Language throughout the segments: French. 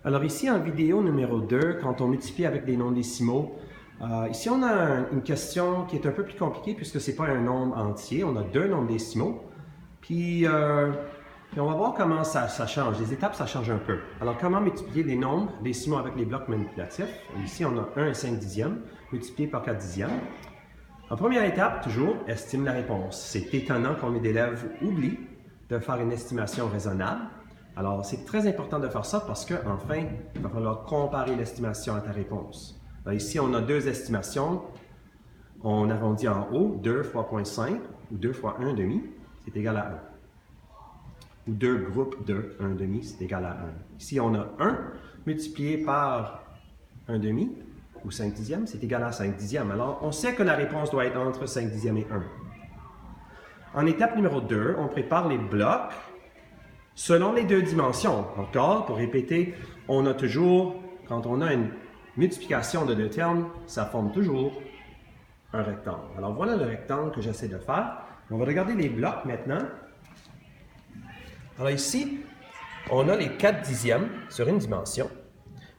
Alors ici, en vidéo numéro 2, quand on multiplie avec des nombres décimaux, ici on a une question qui est un peu plus compliquée puisque ce n'est pas un nombre entier, on a deux nombres décimaux. Puis on va voir comment ça change. Les étapes, ça change un peu. Alors, comment multiplier les nombres décimaux avec les blocs manipulatifs? Ici, on a 1 et 5 dixièmes multiplié par 4 dixièmes. En première étape, toujours, estime la réponse. C'est étonnant combien d'élèves oublient de faire une estimation raisonnable. Alors, c'est très important de faire ça parce qu'enfin, il va falloir comparer l'estimation à ta réponse. Alors, ici, on a deux estimations. On arrondit en haut, 2 fois 0.5 ou 2 fois 1,5, c'est égal à 1. Ou deux groupes de 1,5, c'est égal à 1. Ici, on a 1 multiplié par 1,5 ou 5 dixièmes, c'est égal à 5 dixièmes. Alors, on sait que la réponse doit être entre 5 dixièmes et 1. En étape numéro 2, on prépare les blocs selon les deux dimensions. Encore, pour répéter, on a toujours, quand on a une multiplication de deux termes, ça forme toujours un rectangle. Alors, voilà le rectangle que j'essaie de faire. On va regarder les blocs maintenant. Alors ici, on a les 4 dixièmes sur une dimension.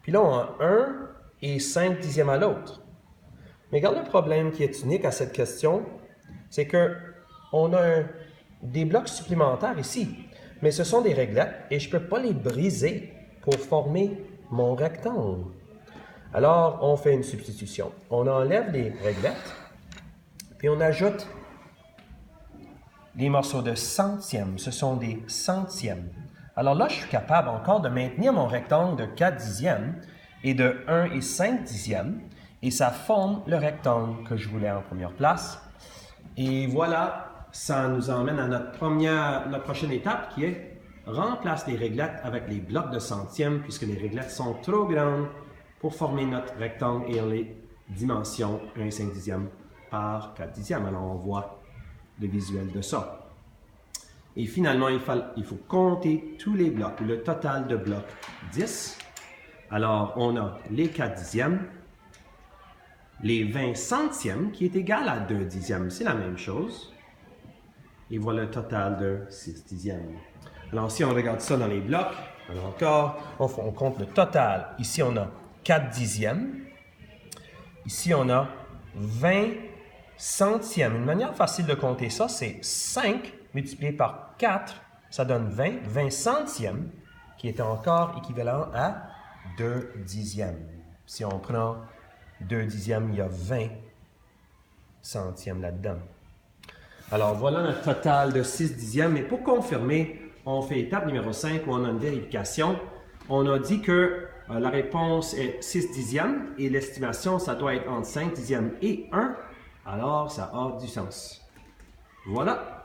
Puis là, on a 1 et 5 dixièmes à l'autre. Mais regarde le problème qui est unique à cette question, c'est qu'on a des blocs supplémentaires ici. Mais ce sont des réglettes et je ne peux pas les briser pour former mon rectangle. Alors, on fait une substitution. On enlève les réglettes, puis on ajoute les morceaux de centièmes. Ce sont des centièmes. Alors là, je suis capable encore de maintenir mon rectangle de 4 dixièmes et de 1 et 5 dixièmes. Et ça forme le rectangle que je voulais en première place. Et voilà, ça nous emmène à notre prochaine étape qui est remplace les réglettes avec les blocs de centièmes puisque les réglettes sont trop grandes pour former notre rectangle et les dimensions 1 et 5 dixièmes par 4 dixièmes. Alors on voit le visuel de ça. Et finalement, il faut compter tous les blocs, le total de blocs 10. Alors, on a les 4 dixièmes, les 20 centièmes qui est égal à 2 dixièmes, c'est la même chose. Et voilà le total de 6 dixièmes. Alors, si on regarde ça dans les blocs, alors encore, on compte le total. Ici, on a 4 dixièmes. Ici, on a 20 centièmes. Une manière facile de compter ça, c'est 5 multiplié par 4, ça donne 20. 20 centièmes, qui est encore équivalent à 2 dixièmes. Si on prend 2 dixièmes, il y a 20 centièmes là-dedans. Alors, voilà notre total de 6 dixièmes. Et pour confirmer, on fait étape numéro 5 où on a une vérification. On a dit que la réponse est 6 dixièmes et l'estimation, ça doit être entre 5 dixièmes et 1. Alors, ça a du sens. Voilà.